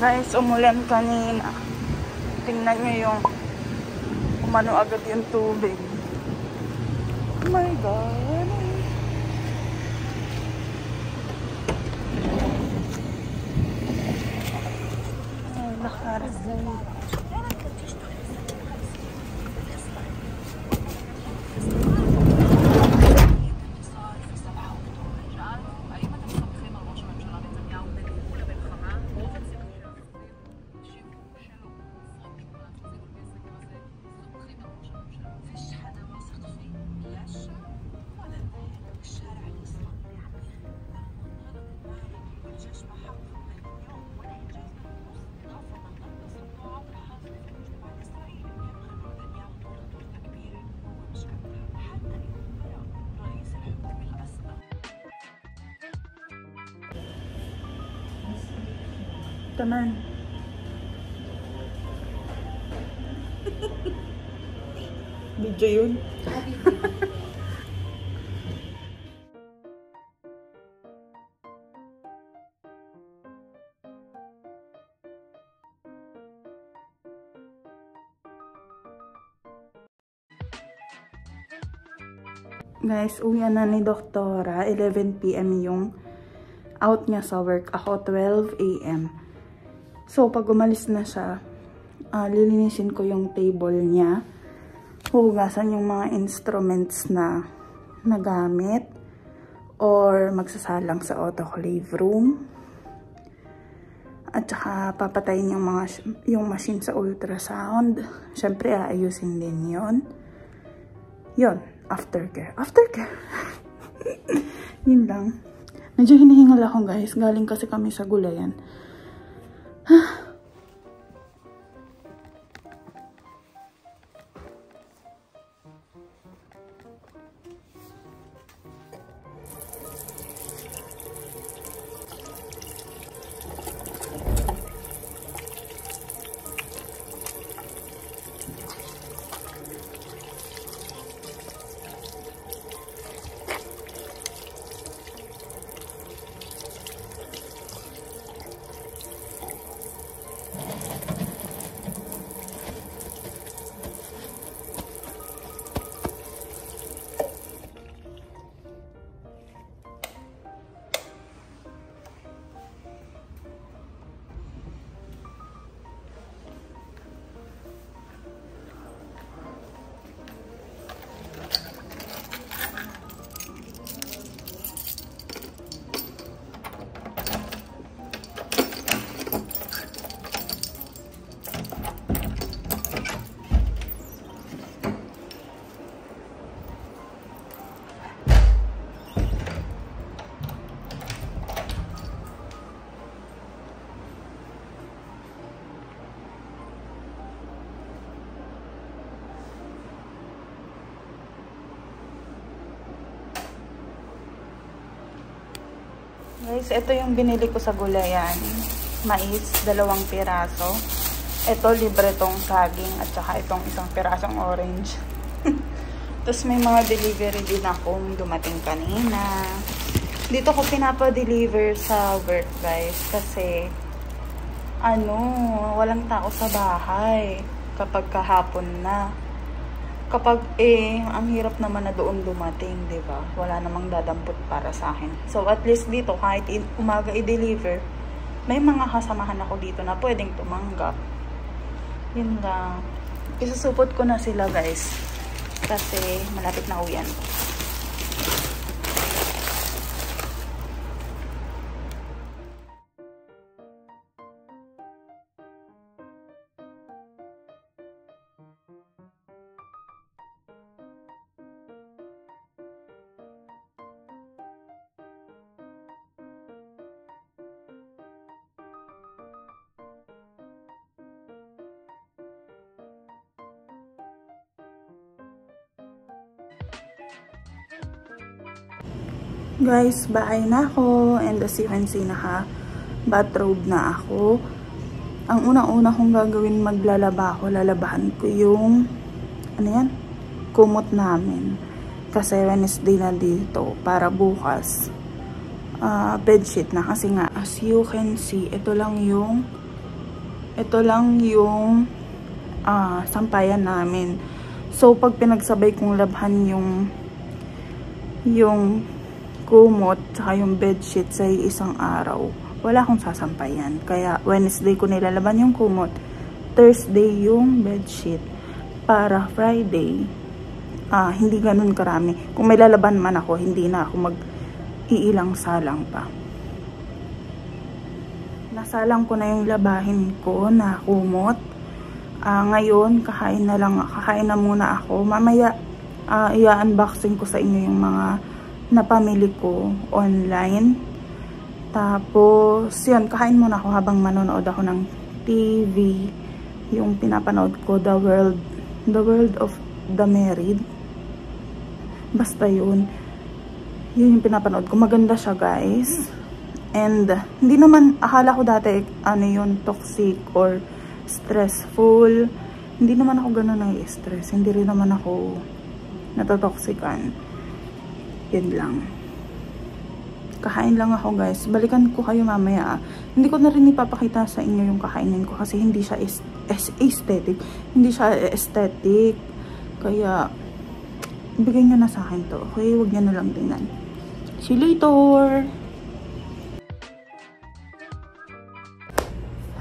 Guys, umulan kanina. Tingnan nyo yung umano agad yung tubig. Oh my God. Ay, lakas. Taman. Video yun. Guys, uwian na ni Doktora. 11 PM yung out niya sa work. Ako 12 AM. So, pag umalis na siya, lilinisin ko yung table niya. Hugasan yung mga instruments na nagamit. Or magsasalang sa autoclave room. At saka papatayin yung machine sa ultrasound. Siyempre, aayusin din yun. Yun, aftercare. Aftercare! Yun lang. Medyo hinihingal ako guys. Galing kasi kami sa gulayan. Guys, ito yung binili ko sa gulayan. Mais, 2 piraso. Ito, libre tong saging at saka itong isang pirasong orange. Tapos may mga delivery din akong dumating kanina. Dito ko pinapa-deliver sa work guys kasi walang tao sa bahay kapag kahapon na. Kapag ang hirap naman na doon dumating, 'di ba? Wala namang dadampot para sa akin. So at least dito kahit umaga i-deliver, may mga kasamahan ako dito na pwedeng tumanggap. Yun lang. Isusupot ko na sila, guys. Kasi malapit na uwian ko. Guys, bahay na ako and as you can see, naka-bathrobe na ako. Ang unang-una kong gagawin, maglalaba ako. Lalabahan ko yung kumot namin. Kasi Wednesday na dito para bukas bedsheet na. Kasi nga, as you can see, ito lang yung ito lang yung sampayan namin. So, pag pinagsabay kong labhan yung kumot tsaka yung bedsheet sa isang araw, wala akong sasampayan. Kaya Wednesday ko nilalaban yung kumot, Thursday yung bedsheet, para Friday hindi ganun karami. Kung may lalaban man ako, hindi na ako mag-iilang salang pa. Nasalang ko na yung labahin ko na kumot. Ngayon, kakain na muna ako. Mamaya, i-unboxing ko sa inyo yung mga napamili ko online. Tapos, yun, kakain muna ako habang manonood ako ng TV. Yung pinapanood ko, The World of the Married. Basta yun. Yun yung pinapanood ko. Maganda siya, guys. And, hindi naman, akala ko dati, yun, toxic or stressful. Hindi naman ako ganun nai-stress. Hindi rin naman ako natotoxican. Yun lang. Kakain lang ako, guys. Balikan ko kayo mamaya. Hindi ko na rin ipapakita sa inyo yung kakainin ko kasi hindi siya aesthetic. Hindi siya aesthetic. Kaya, ibigay nyo na sa akin to. Okay? Huwag nyo na lang tingnan. See you later!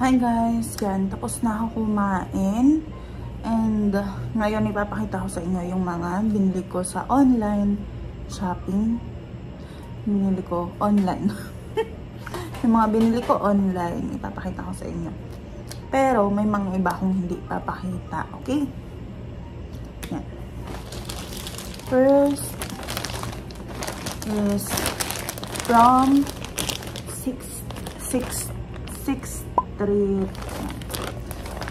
Hi guys! Yan. Tapos na ako kumain. And, ngayon ipapakita ko sa inyo yung mga binili ko sa online shopping. Binili ko online. Yung mga binili ko online, ipapakita ko sa inyo. Pero, may mga iba akong hindi ipapakita. Okay? Yan. First is from 6th Street.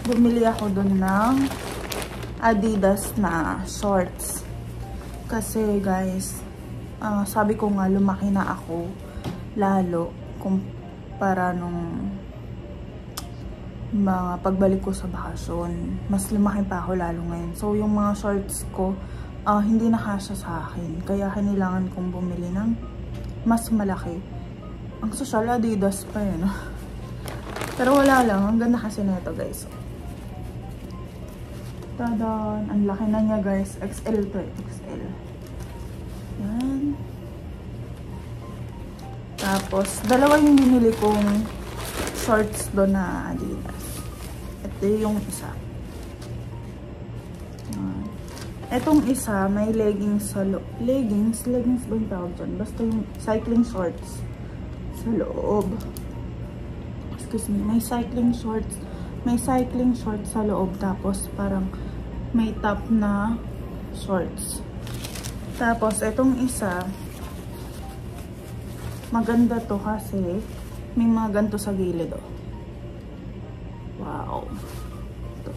Bumili ako dun ng Adidas na shorts. Kasi guys, sabi ko nga lumaki na ako lalo kumpara nung mga pagbalik ko sa bakasyon. Mas lumaki pa ako lalo ngayon. So yung mga shorts ko hindi nakasya sa akin. Kaya kailangan kong bumili ng mas malaki. Ang social Adidas pa yun. Pero wala lang. Ang ganda kasi na ito, guys. Tadaan! Ang laki na niya, guys. XL to. XL. Yan. Tapos, dalawa yung binili kong shorts doon na Adidas. Ito yung isa. Etong isa, may leggings sa loob. Leggings ba yung tawag dyan? Basta yung cycling shorts sa loob. Excuse me, may cycling shorts sa loob, tapos parang may top na shorts. Tapos etong isa, maganda to kasi may mga ganito sa gilid, oh. Wow. Ito.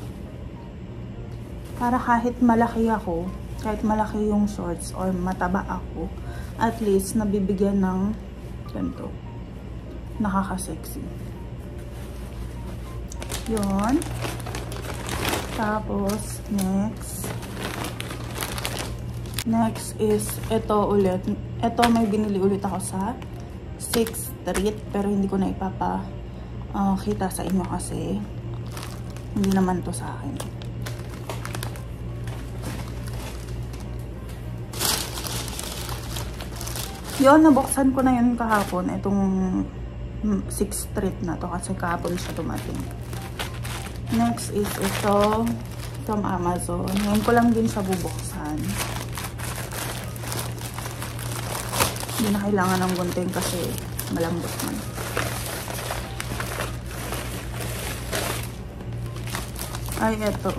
Para kahit malaki ako, kahit malaki yung shorts or mataba ako, at least nabibigyan ng ganito. Nakaka-sexy. Yun. Tapos, next is ito ulit. Ito may binili ulit ako sa 6th Street, pero hindi ko na ipapakita sa inyo kasi hindi naman to sa akin. Yun, nabuksan ko na yun kahapon. Itong 6th Street na to kasi kahapon siya dumating. Next is ito from Amazon. Ngayon ko lang din siya bubuksan. Hindi na kailangan ng gunting kasi malambot man. Ay, ito.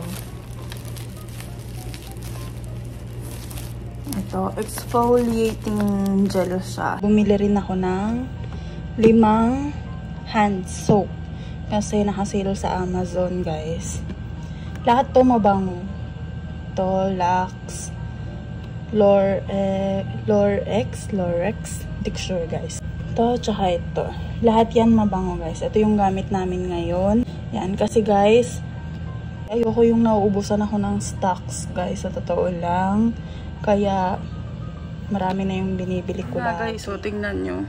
Ito, exfoliating gel siya. Bumili rin ako ng 5 hand soap. Kasi nakasale sa Amazon, guys. Lahat to mabango. To, Lux, Lorex. Hindi ko sure, guys. Ito, tsaka ito. Lahat yan mabango, guys. Ito yung gamit namin ngayon. Yan, kasi guys, ayoko yung nauubusan ako ng stocks, guys. Sa totoo lang. Kaya, marami na yung binibili ko na. Guys, so tingnan nyo.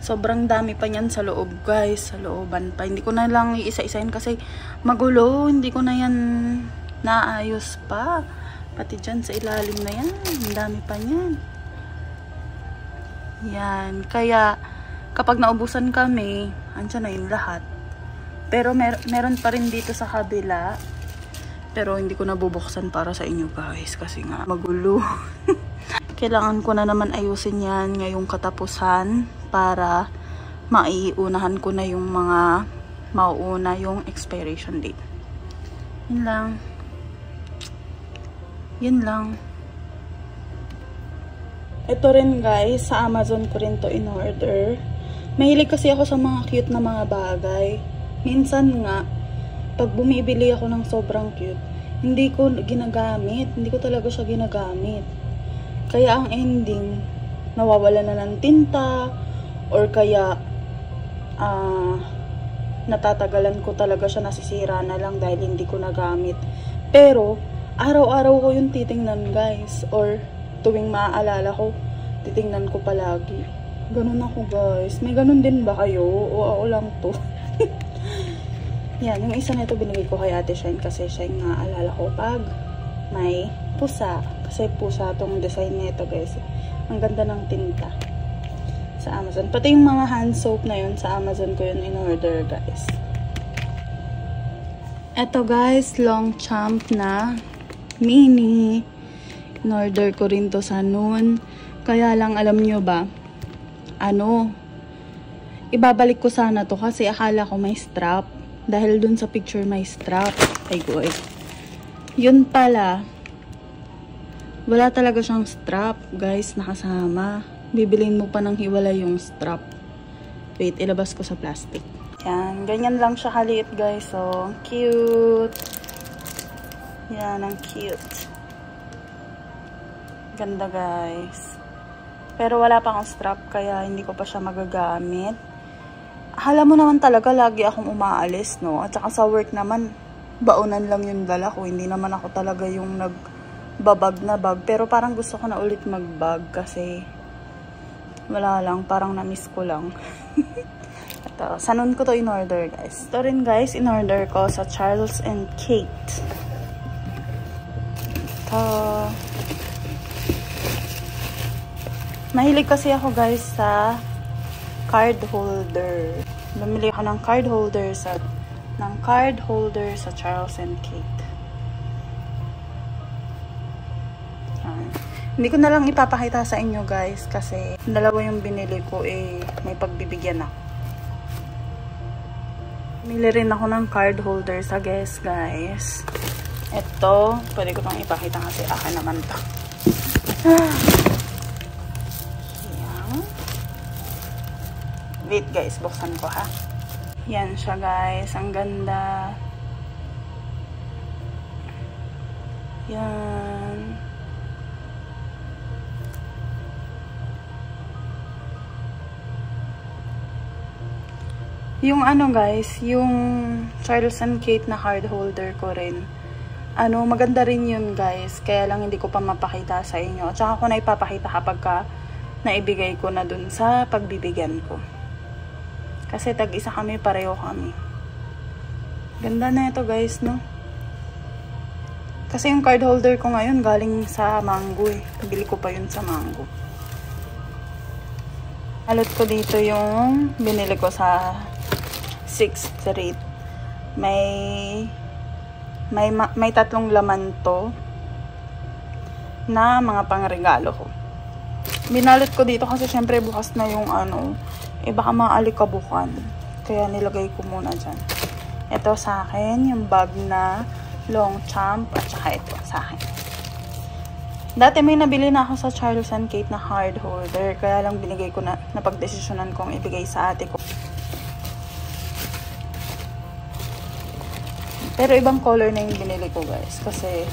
Sobrang dami pa niyan sa loob, guys. Sa looban pa. Hindi ko na lang iisa-isahin kasi magulo. Hindi ko na yan naayos pa. Pati dyan sa ilalim na yan. Ang dami pa niyan. Yan. Kaya, kapag naubusan kami, andyan na yun lahat. Pero meron pa rin dito sa kabila. Pero hindi ko nabubuksan para sa inyo, guys. Kasi nga, magulo. Kailangan ko na naman ayusin yan ngayong katapusan para maiunahan ko na yung mga mauuna yung expiration date. Yun lang. Yun lang. Ito rin, guys, sa Amazon ko rin to in-order. Mahilig kasi ako sa mga cute na mga bagay. Minsan nga, pag bumibili ako ng sobrang cute, hindi ko ginagamit. Hindi ko talaga siya ginagamit. Kaya ang ending, nawawala na ng tinta, or kaya natatagalan ko talaga siya, nasisira na lang dahil hindi ko nagamit. Pero, araw-araw ko yung titingnan, guys. Or, tuwing maaalala ko, titingnan ko palagi. Ganun ako, guys. May ganun din ba kayo? O ako lang to? Yan, yung isa na ito binigay ko kay Ate Shine kasi siya yung naaalala ko pag may pusa. Kasi pusa tong design nito, guys. Ang ganda ng tinta. Sa Amazon. Pati yung mga hand soap na yun, sa Amazon ko yun in-order, guys. Eto, guys, Longchamp na mini. In-order ko rin to sa noon. Kaya lang, alam nyo ba, ibabalik ko sana to kasi akala ko may strap. Dahil dun sa picture may strap. Ay, goy. Yun pala, wala talaga siyang strap, guys, nakasama. Bibilin mo pa ng hiwalay yung strap. Wait, ilabas ko sa plastic. Yan, ganyan lang siya kaliit, guys. So, cute. Yan, ang cute. Ganda, guys. Pero wala pa akong strap, kaya hindi ko pa siya magagamit. Alam mo naman talaga, lagi akong umaalis, no? At saka sa work naman, baunan lang yung dala ko. Hindi naman ako talaga yung nagbabag na bag. Pero parang gusto ko na ulit magbag kasi wala lang, parang na-miss ko lang. Ito, sa noon ko to in-order, guys. Ito rin, guys, in-order ko sa Charles and Kate. Ito. Mahilig kasi ako, guys, sa card holder. Bumili ako ng card holder sa Charles and Kate. Hindi ko na lang ipapakita sa inyo, guys, kasi dalawa yung binili ko, may pagbibigyan ako. Bumili rin ako ng card holder sa Guess, guys. Ito, pwede ko itong ipakita kasi akin naman to. Yan. Wait, guys, buksan ko, ha. Yan siya, guys. Ang ganda. Yan. Yung guys, yung Charles and Kate na card holder ko rin. Maganda rin yun, guys. Kaya lang hindi ko pa mapakita sa inyo. At saka ko na ipapakita kapag naibigay ko na dun sa pagbibigyan ko. Kasi tag-isa kami, pareho kami. Ganda na ito, guys, no? Kasi yung card holder ko ngayon galing sa Mango, Bili ko pa yun sa Mango. Alot ko dito yung binili ko sa 6th Street. May 3 laman to na mga pangregalo ko. Binalot ko dito kasi syempre bukas na yung baka maalikabukan. Kaya nilagay ko muna dyan. Ito sa akin, yung bag na Longchamp at saka ito sa akin. Dati may nabili na ako sa Charles and Kate na card holder. Kaya lang binigay ko na napagdesisyonan kong ibigay sa ate ko. Pero ibang color na yung binili ko, guys. Kasi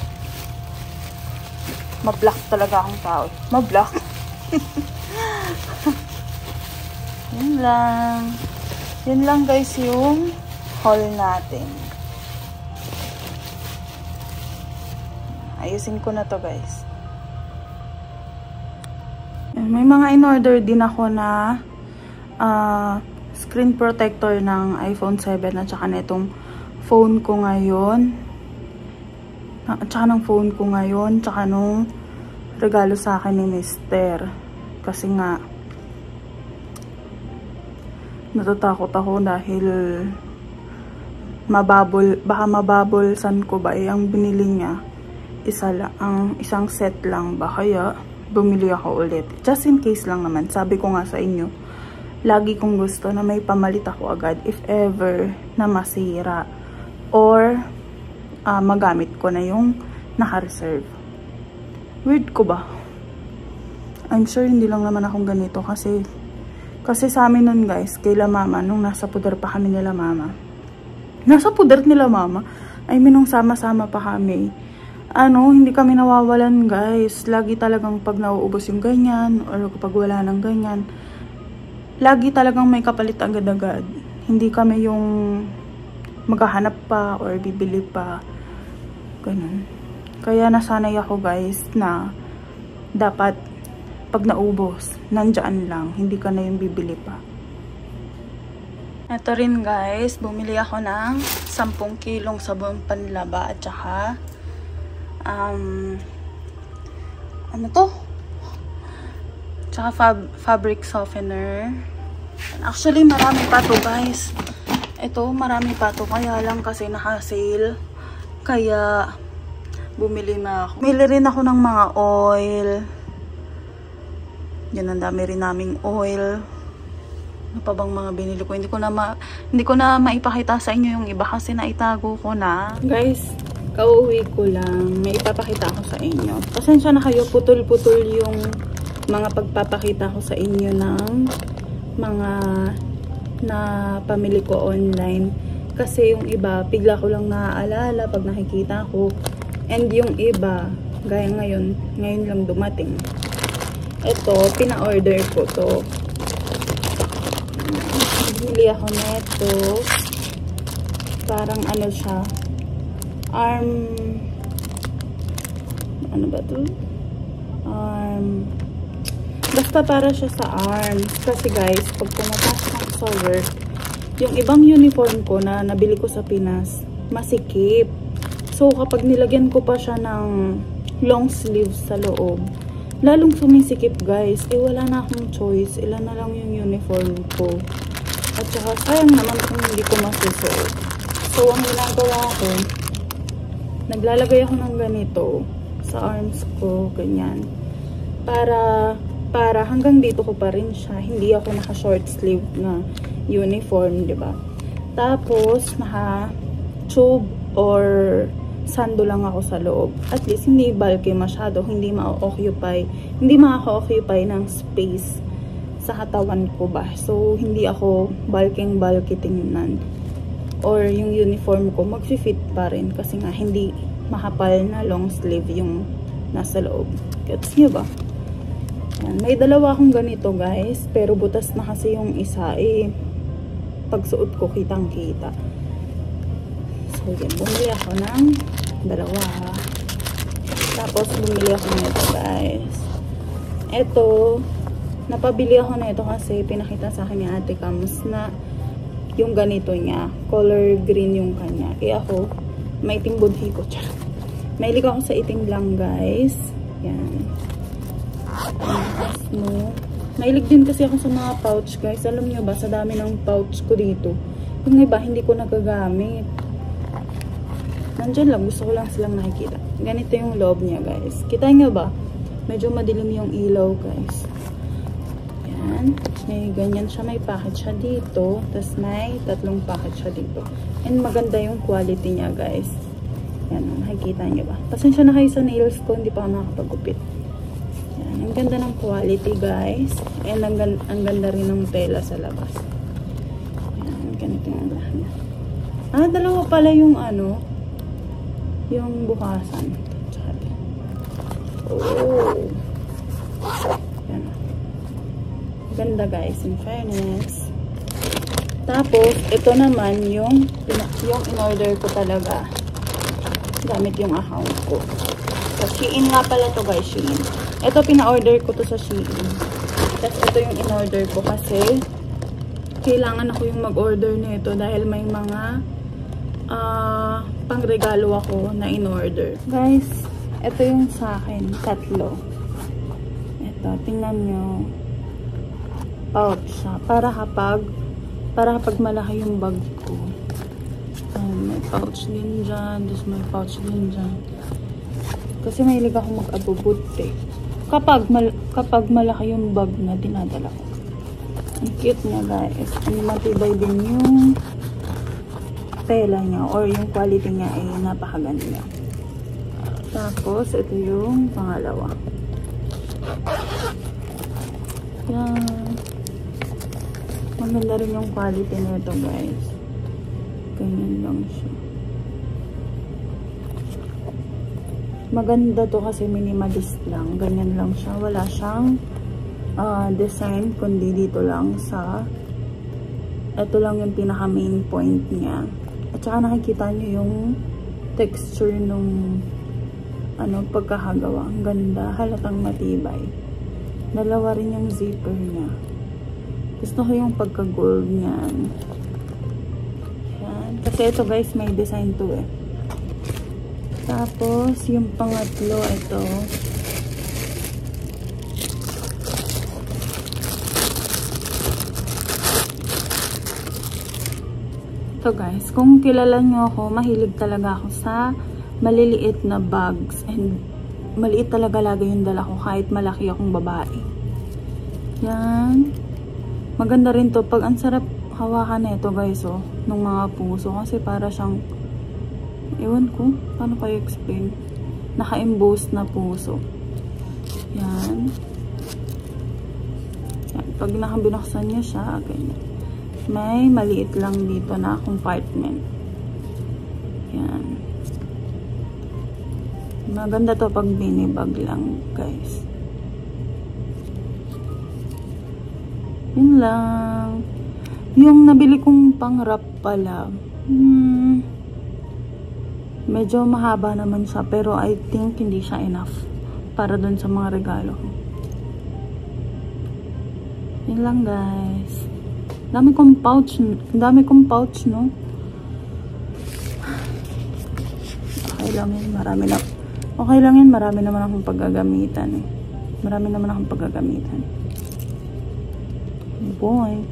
ma-black talaga akong tao. Ma-black. Yun lang. Yun lang, guys, yung haul natin. Ayusin ko na to, guys. May mga in-order din ako na screen protector ng iPhone 7 at saka nitong phone ko ngayon. At saka ng phone ko ngayon, tsaka nung regalo sa akin ni Mister. Kasi nga, natatakot ako dahil baka mababulsan ko ba. Ang binili niya, isang set lang ba. Kaya, bumili ako ulit. Just in case lang naman. Sabi ko nga sa inyo, lagi kong gusto na may pamalit ako agad if ever na masira. Or, magamit ko na yung naka-reserve. Weird ko ba? I'm sure hindi lang naman akong ganito kasi sa amin nun guys, kaila mama, nung nasa puder pa kami nila mama. Nasa puder nila mama? I mean, nung sama-sama pa kami. Hindi kami nawawalan guys. Lagi talagang pag nauubos yung ganyan or kapag wala ng ganyan, lagi talagang may kapalit agad-agad. Hindi kami yung maghahanap pa or bibili pa. Ganun. Kaya nasanay ako guys na dapat pag naubos, nandyan lang. Hindi ka na yung bibili pa. Ito rin guys, bumili ako ng 10 kilong sabon panlaba at saka ano to? Tsaka fabric softener. Actually, marami pa to guys. Ito, marami pa to. Kaya lang kasi naka-sale. Kaya, bumili na ako. Bumili rin ako ng mga oil. Yan, ang dami rin naming oil. Ano pa bang mga binili ko? Hindi ko na maipakita sa inyo yung iba kasi naitago ko na. Guys, kauwi ko lang. May ipapakita ako sa inyo. Pasensya na kayo, putol-putol yung mga pagpapakita ko sa inyo ng mga na pamili ko online. Kasi yung iba, bigla ko lang naaalala pag nakikita ko. And yung iba, gaya ngayon lang dumating. Ito, pina-order ko to. Bili ako neto. Parang ano siya. Ano ba to? Basta para siya sa arms. Kasi guys, pag pumapasok ako sa work, yung ibang uniform ko na nabili ko sa Pinas, masikip. So, kapag nilagyan ko pa siya ng long sleeves sa loob, lalong sumisikip guys. Wala na akong choice. Ilan na lang yung uniform ko. At saka, sayang naman kung hindi ko masusuot. So, ang ginagawa ko, naglalagay ako ng ganito sa arms ko, ganyan. Para hanggang dito ko pa rin siya. Hindi ako naka-short sleeve na uniform, di ba? Tapos, naka-tube or sando lang ako sa loob. At least, hindi bulky masyado. Hindi maka-occupy ng space sa katawan ko ba. So, hindi ako bulky tingnan. Or yung uniform ko, mag-fit pa rin. Kasi nga, hindi mahapal na long sleeve yung nasa loob. Gets nyo ba? Yan. May dalawa akong ganito guys. Pero butas na kasi yung isa. Pagsuot ko, kitang-kita. So, yan. Bumili ako ng dalawa. Tapos, bumili ako nito guys. Ito, napabili ako nito kasi pinakita sa akin ni Ate Kams na yung ganito niya. Color green yung kanya. Ako, may itim budhi ko. Mahilig ako sa itim lang guys. Yan. Mahilig din kasi ako sa mga pouch guys. Alam nyo ba, sa dami ng pouch ko dito, yung iba hindi ko nagagamit. Nandyan lang, gusto ko lang silang nakikita. Ganito yung loob niya guys. Kita nyo ba? Medyo madilim yung ilaw guys. Yan. May ganyan siya. May packet siya dito. Tapos may 3 packet siya dito. And maganda yung quality niya guys. Yan. Nakikita nyo ba? Pasensya na kayo sa nails ko. Hindi pa ako nakakapagupit. Yan. Ang ganda ng quality guys. And ang ganda rin ng tela sa labas. Yan. Ganito yung lahat niya. Dalawa pala yung yung bukasan. Oh. Yan. Ganda guys, in fairness. Tapos, ito naman yung in-order ko talaga. Gamit yung account ko. Sa Shein nga pala to guys, Shein. Ito, pina-order ko to sa Shein. Tapos, ito yung in-order ko kasi kailangan ako yung mag-order nito dahil may mga pangregalo ako na in-order. Guys, ito yung sa akin, 3. Ito, tingnan nyo. Pouch siya. Para kapag malaki yung bag ko. May pouch din dyan. Tapos may pouch din dyan. Kasi mahilig ako mag-abubot eh. Kapag malaki yung bag na dinadala ko. Ang cute niya guys. Ang matibay din yung tela niya or yung quality niya ay napakaganda. Tapos, ito yung pangalawa. Yan. Maganda rin yung quality nito guys. Ganyan lang siya. Maganda to kasi minimalist lang. Ganyan lang siya. Wala siyang design kundi dito lang sa ito lang yung pinaka main point niya. At saka nakikita nyo yung texture nung pagkakagawa. Ang ganda. Halatang matibay. Dalawa rin yung zipper niya. Gusto ko yung pagka-gold niyan. Yan. Kasi ito guys, may design to eh. Tapos, yung pangatlo, ito. Ito guys, kung kilala nyo ako, mahilig talaga ako sa maliliit na bags. And maliit talaga lagi yung dala ko kahit malaki akong babae. Yan. Maganda rin to. Pag ang sarap hawakan na ito guys, oh. Nung mga puso. Kasi para siyang, ewan ko, paano kayo explain? Naka-emboss na puso. Yan. Yan. Pag nakabinuksan niya siya, ganyan. May maliit lang dito na compartment. Yan. Maganda to pag binibag lang, guys. Yun lang. Yung nabili kong pang-wrap pala. Medyo mahaba naman siya. Pero I think hindi siya enough para dun sa mga regalo ko. Yun lang, guys. Dami kong pouch, no? Okay lang yun, marami naman akong paggagamitan eh. Boy.